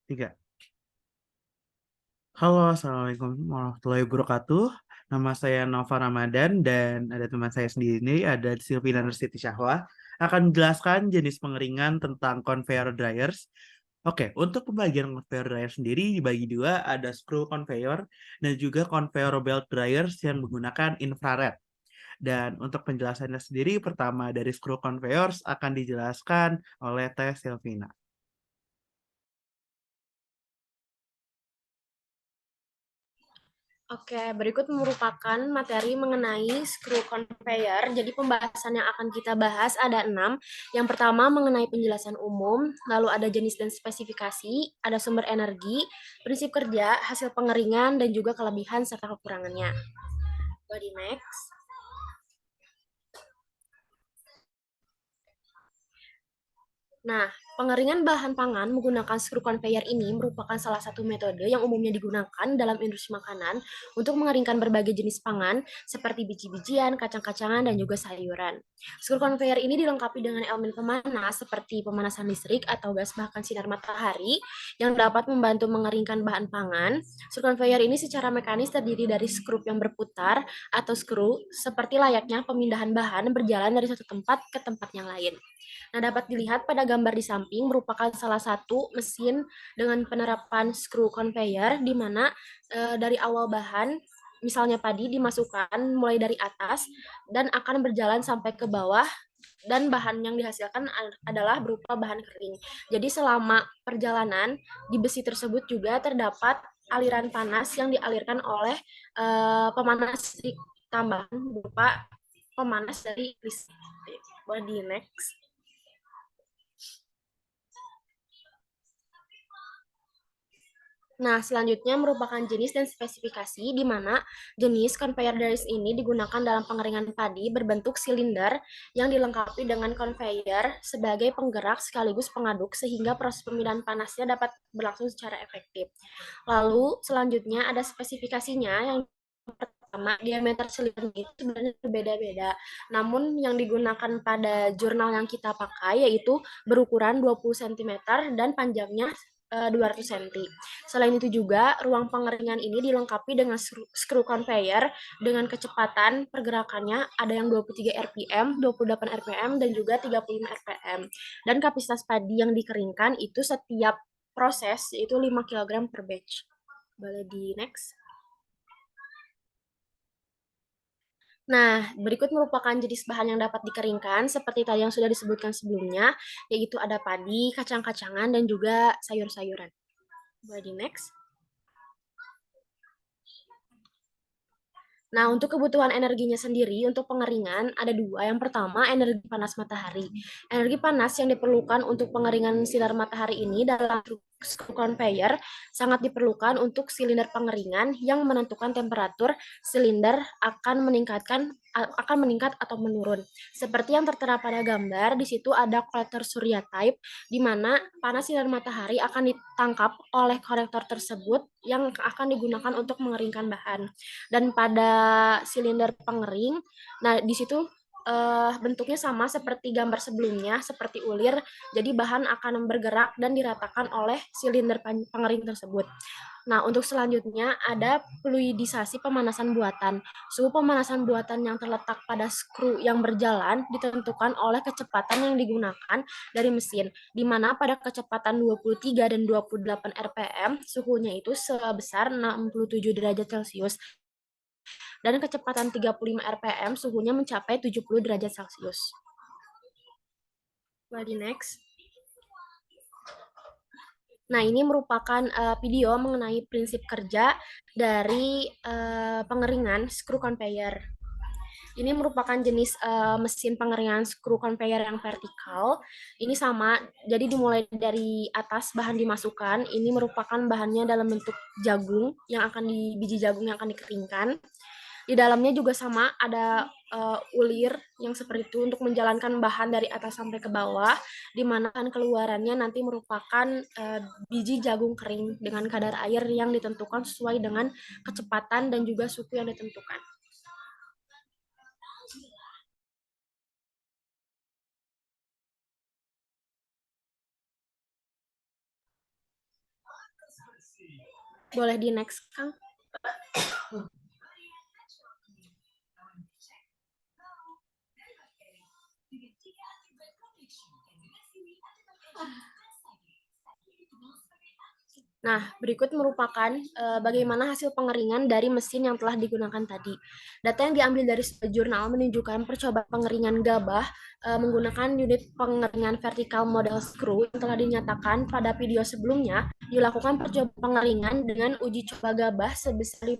Tiga. Halo, Assalamualaikum warahmatullahi wabarakatuh. Nama saya Nova Ramadan dan ada teman saya sendiri ini, ada Silvina Nursiti Syahwa, akan menjelaskan jenis pengeringan tentang conveyor dryers. Oke, untuk pembagian conveyor dryer sendiri dibagi dua, ada screw conveyor dan juga conveyor belt dryers yang menggunakan infrared. Dan untuk penjelasannya sendiri, pertama dari screw conveyors akan dijelaskan oleh Teh Silvina. Oke, berikut merupakan materi mengenai screw conveyor. Jadi pembahasan yang akan kita bahas ada 6. Yang pertama mengenai penjelasan umum, lalu ada jenis dan spesifikasi, ada sumber energi, prinsip kerja, hasil pengeringan, dan juga kelebihan serta kekurangannya. Body next. Nah, pengeringan bahan pangan menggunakan screw conveyor ini merupakan salah satu metode yang umumnya digunakan dalam industri makanan untuk mengeringkan berbagai jenis pangan seperti biji-bijian, kacang-kacangan, dan juga sayuran. Screw conveyor ini dilengkapi dengan elemen pemanas seperti pemanasan listrik atau gas bahkan sinar matahari yang dapat membantu mengeringkan bahan pangan. Screw conveyor ini secara mekanis terdiri dari skrup yang berputar atau skru seperti layaknya pemindahan bahan berjalan dari satu tempat ke tempat yang lain. Nah, dapat dilihat pada gambar di samping merupakan salah satu mesin dengan penerapan screw conveyor di mana dari awal bahan misalnya padi dimasukkan mulai dari atas dan akan berjalan sampai ke bawah dan bahan yang dihasilkan adalah berupa bahan kering. Jadi selama perjalanan di besi tersebut juga terdapat aliran panas yang dialirkan oleh pemanas listrik tambahan berupa pemanas dari listrik. Body next. Nah, selanjutnya merupakan jenis dan spesifikasi di mana jenis conveyor dryers ini digunakan dalam pengeringan padi berbentuk silinder yang dilengkapi dengan conveyor sebagai penggerak sekaligus pengaduk sehingga proses pemindahan panasnya dapat berlangsung secara efektif. Lalu, selanjutnya ada spesifikasinya yang pertama, diameter silinder itu sebenarnya berbeda-beda. Namun yang digunakan pada jurnal yang kita pakai yaitu berukuran 20 cm dan panjangnya 200 cm. Selain itu juga, ruang pengeringan ini dilengkapi dengan screw conveyor dengan kecepatan pergerakannya ada yang 23 rpm, 28 rpm, dan juga 35 rpm. Dan kapasitas padi yang dikeringkan itu setiap proses yaitu 5 kg per batch. Boleh di next. Nah, berikut merupakan jenis bahan yang dapat dikeringkan seperti tadi yang sudah disebutkan sebelumnya, yaitu ada padi, kacang-kacangan, dan juga sayur-sayuran. Boleh di next. Nah, untuk kebutuhan energinya sendiri untuk pengeringan ada dua. Yang pertama, energi panas matahari. Energi panas yang diperlukan untuk pengeringan sinar matahari ini dalam screw conveyor sangat diperlukan untuk silinder pengeringan yang menentukan temperatur silinder akan meningkat atau menurun. Seperti yang tertera pada gambar, di situ ada kolektor surya type di mana panas sinar matahari akan ditangkap oleh kolektor tersebut yang akan digunakan untuk mengeringkan bahan. Dan pada silinder pengering, nah di situ bentuknya sama seperti gambar sebelumnya, seperti ulir, jadi bahan akan bergerak dan diratakan oleh silinder pengering tersebut. Nah, untuk selanjutnya ada fluidisasi pemanasan buatan. Suhu pemanasan buatan yang terletak pada skru yang berjalan ditentukan oleh kecepatan yang digunakan dari mesin, di mana pada kecepatan 23 dan 28 rpm, suhunya itu sebesar 67 derajat Celcius dan kecepatan 35 rpm suhunya mencapai 70 derajat Celcius. Body next. Nah, ini merupakan video mengenai prinsip kerja dari pengeringan screw conveyor. Ini merupakan jenis mesin pengeringan screw conveyor yang vertikal. Ini sama, jadi dimulai dari atas bahan dimasukkan. Ini merupakan bahannya dalam bentuk jagung biji jagung yang akan dikeringkan. Di dalamnya juga sama ada ulir yang seperti itu untuk menjalankan bahan dari atas sampai ke bawah, di mana kan keluarannya nanti merupakan biji jagung kering dengan kadar air yang ditentukan sesuai dengan kecepatan dan juga suhu yang ditentukan. Boleh di next, Kang? Nah, berikut merupakan bagaimana hasil pengeringan dari mesin yang telah digunakan tadi. Data yang diambil dari sebuah jurnal menunjukkan percobaan pengeringan gabah menggunakan unit pengeringan vertikal model screw yang telah dinyatakan pada video sebelumnya dilakukan percobaan pengeringan dengan uji coba gabah sebesar 50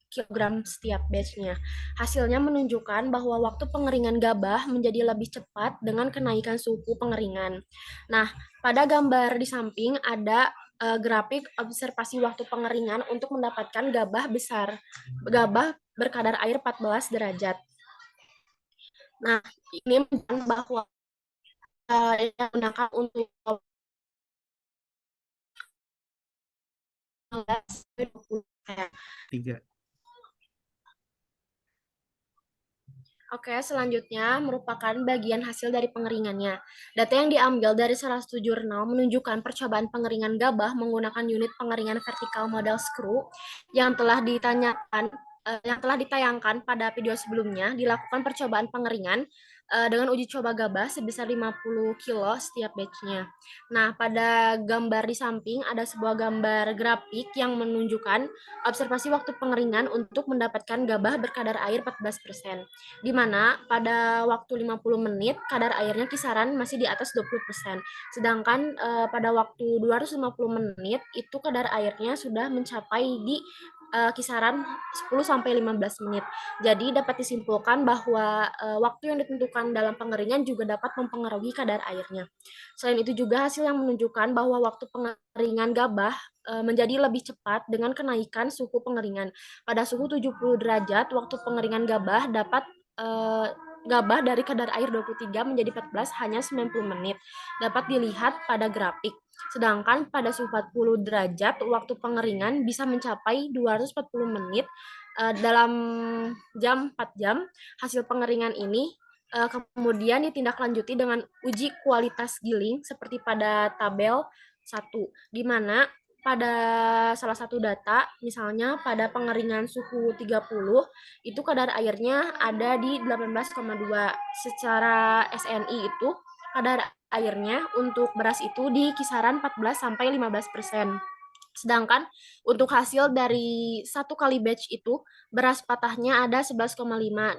kg setiap batch-nya. Hasilnya menunjukkan bahwa waktu pengeringan gabah menjadi lebih cepat dengan kenaikan suhu pengeringan. Nah, pada gambar di samping ada grafik observasi waktu pengeringan untuk mendapatkan gabah berkadar air 14 derajat. Nah, ini menunjukkan bahwa yang digunakan untuk 20. 3. Oke, selanjutnya merupakan bagian hasil dari pengeringannya. Data yang diambil dari salah satu jurnal menunjukkan percobaan pengeringan gabah menggunakan unit pengeringan vertikal model screw yang telah ditayangkan pada video sebelumnya. Dilakukan percobaan pengeringan dengan uji coba gabah sebesar 50 kilo setiap batch-nya. Nah, pada gambar di samping ada sebuah gambar grafik yang menunjukkan observasi waktu pengeringan untuk mendapatkan gabah berkadar air 14%. Di mana pada waktu 50 menit kadar airnya kisaran masih di atas 20%. Sedangkan pada waktu 250 menit itu kadar airnya sudah mencapai di kisaran 10 sampai 15 menit. Jadi dapat disimpulkan bahwa waktu yang ditentukan dalam pengeringan juga dapat mempengaruhi kadar airnya. Selain itu juga hasil yang menunjukkan bahwa waktu pengeringan gabah menjadi lebih cepat dengan kenaikan suhu pengeringan. Pada suhu 70 derajat, waktu pengeringan gabah dari kadar air 23 menjadi 14 hanya 90 menit. Dapat dilihat pada grafik. Sedangkan pada suhu 40 derajat, waktu pengeringan bisa mencapai 240 menit dalam 4 jam. Hasil pengeringan ini kemudian ditindaklanjuti dengan uji kualitas giling seperti pada tabel 1, di mana pada salah satu data, misalnya pada pengeringan suhu 30, itu kadar airnya ada di 18,2. Secara SNI itu kadar airnya untuk beras itu di kisaran 14 sampai 15%. Sedangkan untuk hasil dari satu kali batch itu beras patahnya ada 11,5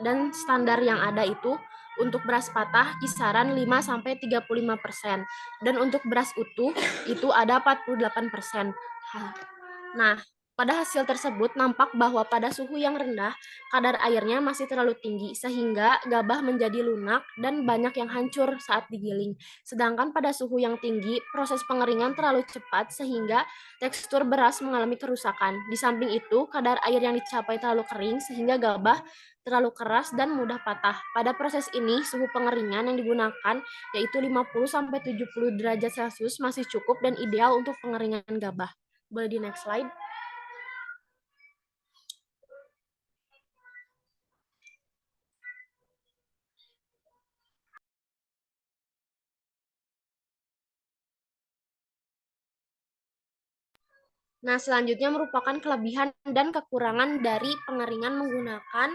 dan standar yang ada itu untuk beras patah kisaran 5 sampai 35% dan untuk beras utuh itu ada 48%. Nah, pada hasil tersebut nampak bahwa pada suhu yang rendah, kadar airnya masih terlalu tinggi sehingga gabah menjadi lunak dan banyak yang hancur saat digiling. Sedangkan pada suhu yang tinggi, proses pengeringan terlalu cepat sehingga tekstur beras mengalami kerusakan. Di samping itu, kadar air yang dicapai terlalu kering sehingga gabah terlalu keras dan mudah patah. Pada proses ini, suhu pengeringan yang digunakan yaitu 50 sampai 70 derajat Celcius masih cukup dan ideal untuk pengeringan gabah. Boleh di next slide. Nah, selanjutnya merupakan kelebihan dan kekurangan dari pengeringan menggunakan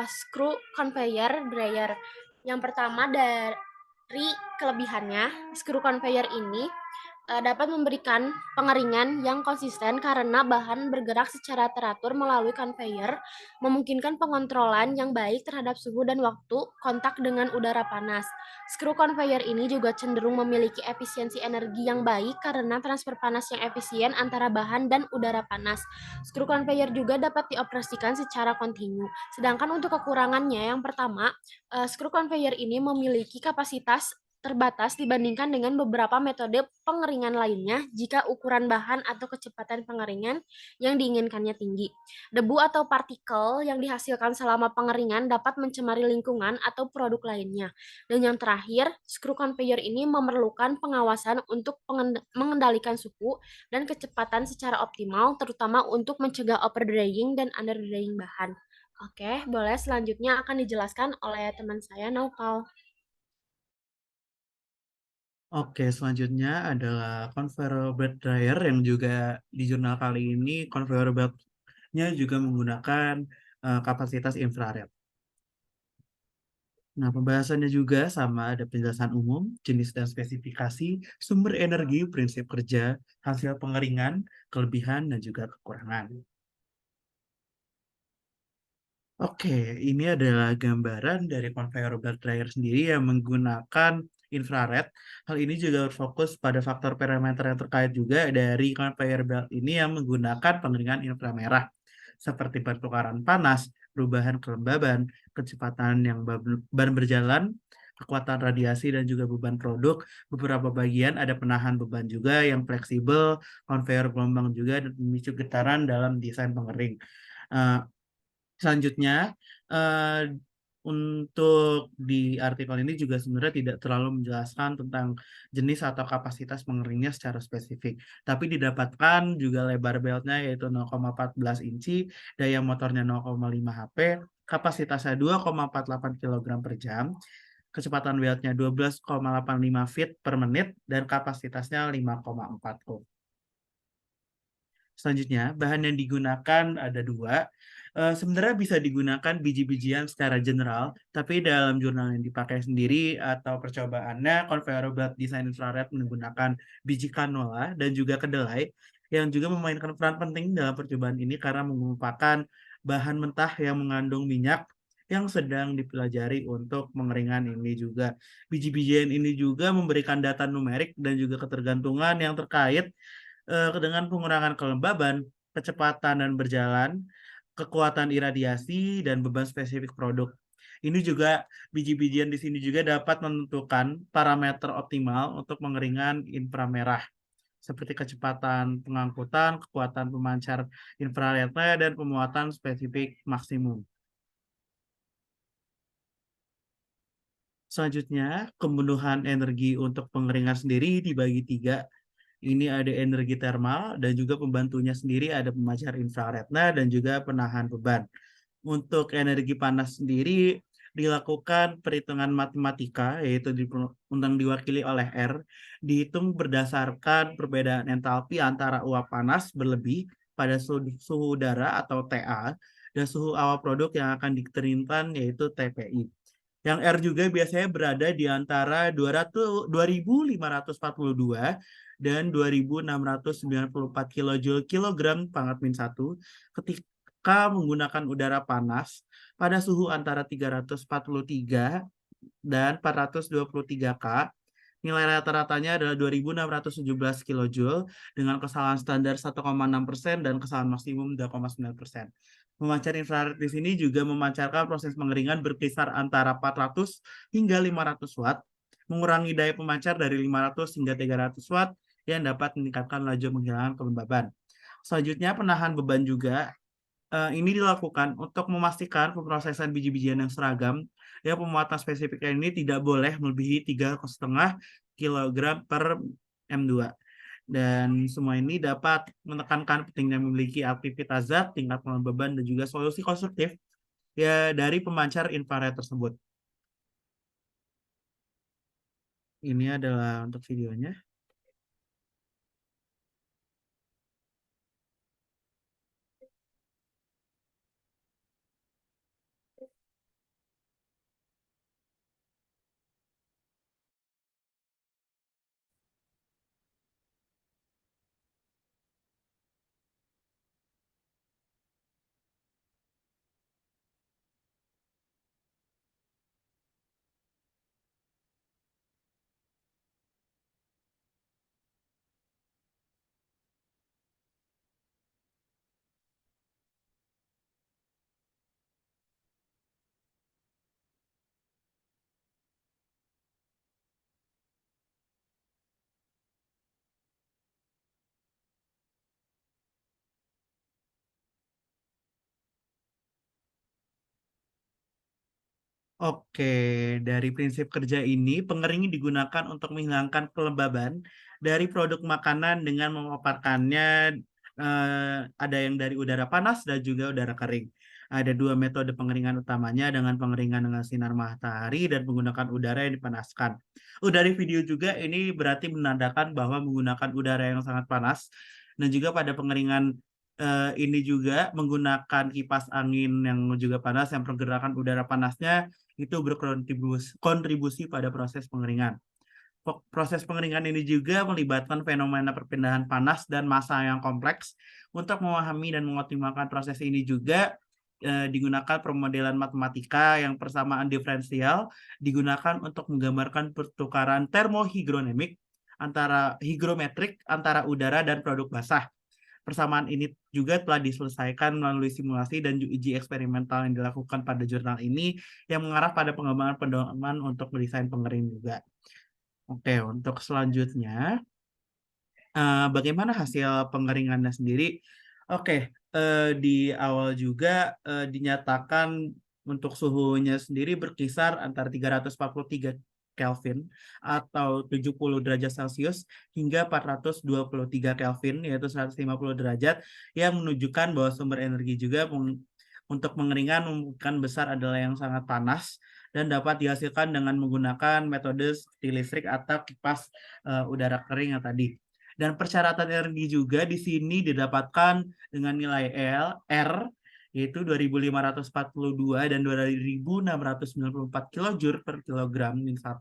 screw conveyor dryer. Yang pertama dari kelebihannya, screw conveyor ini dapat memberikan pengeringan yang konsisten karena bahan bergerak secara teratur melalui conveyor, memungkinkan pengontrolan yang baik terhadap suhu dan waktu kontak dengan udara panas. Screw conveyor ini juga cenderung memiliki efisiensi energi yang baik karena transfer panas yang efisien antara bahan dan udara panas. Screw conveyor juga dapat dioperasikan secara kontinu. Sedangkan untuk kekurangannya, yang pertama, screw conveyor ini memiliki kapasitas terbatas dibandingkan dengan beberapa metode pengeringan lainnya jika ukuran bahan atau kecepatan pengeringan yang diinginkannya tinggi. Debu atau partikel yang dihasilkan selama pengeringan dapat mencemari lingkungan atau produk lainnya. Dan yang terakhir, screw conveyor ini memerlukan pengawasan untuk mengendalikan suhu dan kecepatan secara optimal, terutama untuk mencegah overdrying dan underdrying bahan. Oke, boleh selanjutnya akan dijelaskan oleh teman saya, Naufal. Oke, selanjutnya adalah conveyor belt dryer yang juga di jurnal kali ini conveyor beltnya juga menggunakan kapasitas infrared. Nah, pembahasannya juga sama ada penjelasan umum, jenis dan spesifikasi, sumber energi, prinsip kerja, hasil pengeringan, kelebihan, dan juga kekurangan. Oke, ini adalah gambaran dari conveyor belt dryer sendiri yang menggunakan infrared. Hal ini juga berfokus pada faktor parameter yang terkait juga dari conveyor belt ini yang menggunakan pengeringan inframerah, seperti pertukaran panas, perubahan kelembaban, kecepatan yang ban berjalan, kekuatan radiasi, dan juga beban produk. Beberapa bagian ada penahan beban juga yang fleksibel, conveyor gelombang juga, dan pemicu getaran dalam desain pengering. Eh, Selanjutnya, eh, untuk di artikel ini juga sebenarnya tidak terlalu menjelaskan tentang jenis atau kapasitas pengeringnya secara spesifik, tapi didapatkan juga lebar beltnya yaitu 0,14 inci, daya motornya 0,5 HP, kapasitasnya 2,48 kg per jam, kecepatan beltnya 12,85 feet per menit, dan kapasitasnya 5,4 ohm. Selanjutnya, bahan yang digunakan ada dua. Sebenarnya bisa digunakan biji-bijian secara general, tapi dalam jurnal yang dipakai sendiri atau percobaannya, conveyor belt desain infrared menggunakan biji canola dan juga kedelai, yang juga memainkan peran penting dalam percobaan ini karena merupakan bahan mentah yang mengandung minyak yang sedang dipelajari untuk pengeringan ini juga. Biji-bijian ini juga memberikan data numerik dan juga ketergantungan yang terkait dengan pengurangan kelembaban, kecepatan dan berjalan, kekuatan iradiasi, dan beban spesifik produk. Ini juga biji-bijian di sini juga dapat menentukan parameter optimal untuk pengeringan inframerah seperti kecepatan pengangkutan, kekuatan pemancar infrarednya, dan pemuatan spesifik maksimum. Selanjutnya, pembunuhan energi untuk pengeringan sendiri dibagi tiga. Ini ada energi termal dan juga pembantunya sendiri ada pemancar infrarednya dan juga penahan beban. Untuk energi panas sendiri dilakukan perhitungan matematika yaitu diwakili oleh R, dihitung berdasarkan perbedaan entalpi antara uap panas berlebih pada suhu udara atau TA dan suhu awal produk yang akan dikeringkan yaitu TPI. Yang R juga biasanya berada di antara 2542 dan 2694 kilojoule kilogram pangkat min 1 ketika menggunakan udara panas pada suhu antara 343 dan 423 K. Nilai rata-ratanya adalah 2617 kilojoule dengan kesalahan standar 1,6% dan kesalahan maksimum 2,9%. Pemancar infrared di sini juga memancarkan proses pengeringan berkisar antara 400 hingga 500 watt, mengurangi daya pemancar dari 500 hingga 300 watt yang dapat meningkatkan laju menghilangkan kelembaban. Selanjutnya penahan beban juga ini dilakukan untuk memastikan pemrosesan biji-bijian yang seragam. Ya, pemuatan spesifiknya ini tidak boleh melebihi 3,5 kg per M2. Dan semua ini dapat menekankan pentingnya memiliki aktivitas zat, tingkat pengelolaan beban, dan juga solusi konstruktif ya dari pemancar infrared tersebut. Ini adalah untuk videonya. Oke, dari prinsip kerja ini, pengering digunakan untuk menghilangkan kelembaban dari produk makanan dengan memaparkannya ada yang dari udara panas dan juga udara kering. Ada dua metode pengeringan utamanya dengan pengeringan dengan sinar matahari dan menggunakan udara yang dipanaskan. Dari video juga ini berarti menandakan bahwa menggunakan udara yang sangat panas dan juga pada pengeringan ini juga menggunakan kipas angin yang juga panas yang pergerakan udara panasnya itu berkontribusi pada proses pengeringan. Proses pengeringan ini juga melibatkan fenomena perpindahan panas dan massa yang kompleks. Untuk memahami dan mengoptimalkan proses ini juga digunakan pemodelan matematika yang persamaan diferensial digunakan untuk menggambarkan pertukaran termohigronemik antara higrometrik antara udara dan produk basah. Persamaan ini juga telah diselesaikan melalui simulasi dan uji eksperimental yang dilakukan pada jurnal ini yang mengarah pada pengembangan pedoman untuk mendesain pengering juga. Oke, untuk selanjutnya, bagaimana hasil pengeringannya sendiri? Oke, di awal juga dinyatakan untuk suhunya sendiri berkisar antara 343 Kelvin atau 70 derajat Celcius hingga 423 Kelvin yaitu 150 derajat yang menunjukkan bahwa sumber energi juga untuk pengeringan memungkinkan besar adalah yang sangat panas dan dapat dihasilkan dengan menggunakan metode seperti listrik atau kipas udara kering yang tadi. Dan persyaratan energi juga di sini didapatkan dengan nilai R yaitu 2.542 dan 2.694 kilojoule per kilogram min 1.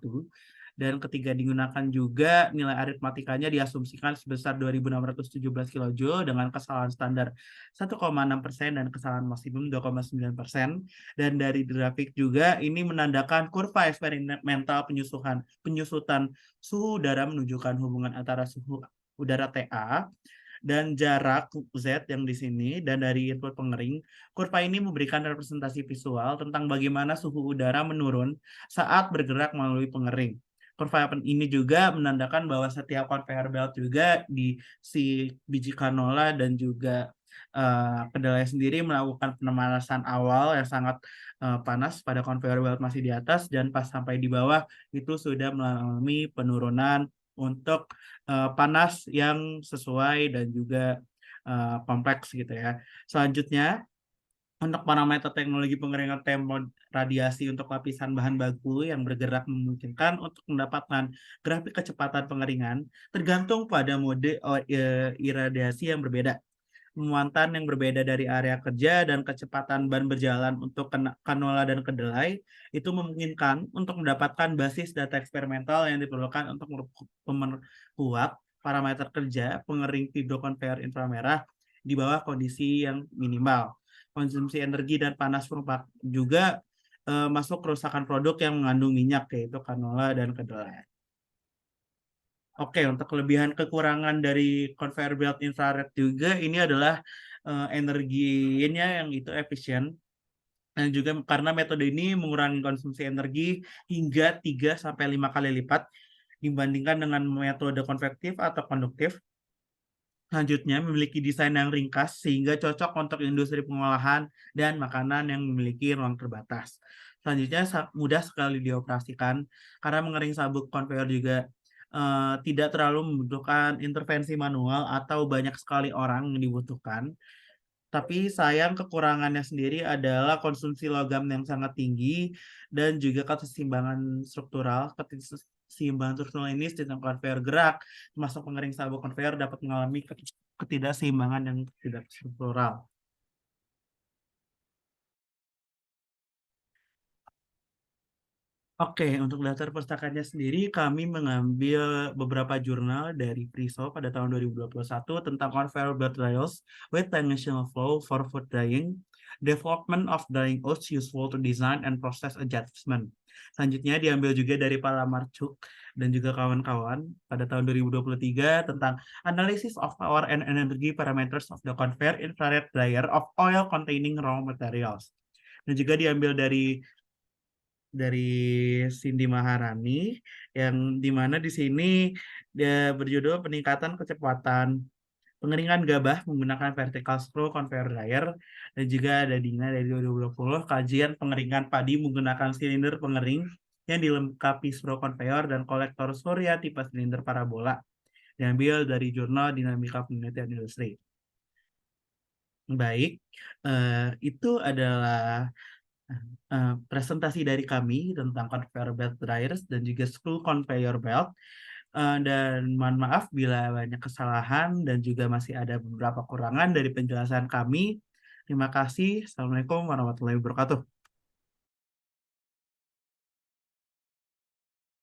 Dan ketika digunakan juga nilai aritmatikanya diasumsikan sebesar 2.617 kilojoule dengan kesalahan standar 1,6% dan kesalahan maksimum 2,9%. Dan dari grafik juga ini menandakan kurva eksperimental penyusutan suhu udara menunjukkan hubungan antara suhu udara TA dan jarak Z yang di sini dan dari input pengering. Kurva ini memberikan representasi visual tentang bagaimana suhu udara menurun saat bergerak melalui pengering. Kurva ini juga menandakan bahwa setiap conveyor belt juga di si biji canola dan juga kedelai sendiri melakukan pemanasan awal yang sangat panas pada conveyor belt masih di atas dan pas sampai di bawah itu sudah mengalami penurunan untuk panas yang sesuai dan juga kompleks gitu ya. Selanjutnya untuk parameter teknologi pengeringan radiasi untuk lapisan bahan baku yang bergerak memungkinkan untuk mendapatkan grafik kecepatan pengeringan tergantung pada mode iradiasi yang berbeda. Muatan yang berbeda dari area kerja dan kecepatan ban berjalan untuk kanola dan kedelai itu memungkinkan untuk mendapatkan basis data eksperimental yang diperlukan untuk memperkuat parameter kerja pengering hidrokonveyor inframerah di bawah kondisi yang minimal. Konsumsi energi dan panas juga masuk kerusakan produk yang mengandung minyak yaitu kanola dan kedelai. Oke, untuk kelebihan kekurangan dari conveyor belt infrared juga ini adalah energinya yang itu efisien dan juga karena metode ini mengurangi konsumsi energi hingga 3 sampai 5 kali lipat dibandingkan dengan metode konvektif atau konduktif. Selanjutnya memiliki desain yang ringkas sehingga cocok untuk industri pengolahan dan makanan yang memiliki ruang terbatas. Selanjutnya mudah sekali dioperasikan karena mengering sabuk konveyor juga tidak terlalu membutuhkan intervensi manual atau banyak sekali orang yang dibutuhkan. Tapi sayang kekurangannya sendiri adalah konsumsi logam yang sangat tinggi dan juga keseimbangan struktural. Keseimbangan struktural ini sistem konveyor gerak, termasuk pengering sabuk konveyor dapat mengalami ketidakseimbangan yang tidak struktural. Oke, untuk daftar pustakanya sendiri kami mengambil beberapa jurnal dari Friso pada tahun 2021 tentang conveyor belt dryers with dimensional flow for food drying, development of drying oats useful to design and process adjustment. Selanjutnya diambil juga dari Palamarchuk dan juga kawan-kawan pada tahun 2023 tentang analysis of power and energy parameters of the conveyor infrared dryer of oil containing raw materials. Dan juga diambil dari Cindy Maharani yang dimana di sini dia berjudul peningkatan kecepatan pengeringan gabah menggunakan vertical screw conveyor dryer dan juga ada Dina dari 2020 kajian pengeringan padi menggunakan silinder pengering yang dilengkapi screw conveyor dan kolektor surya tipe silinder parabola diambil dari jurnal Dinamika Penelitian Industri. Baik, itu adalah presentasi dari kami tentang conveyor belt dryers dan juga screw conveyor belt. Dan mohon maaf bila banyak kesalahan dan juga masih ada beberapa kurangan dari penjelasan kami. Terima kasih. Assalamualaikum warahmatullahi wabarakatuh.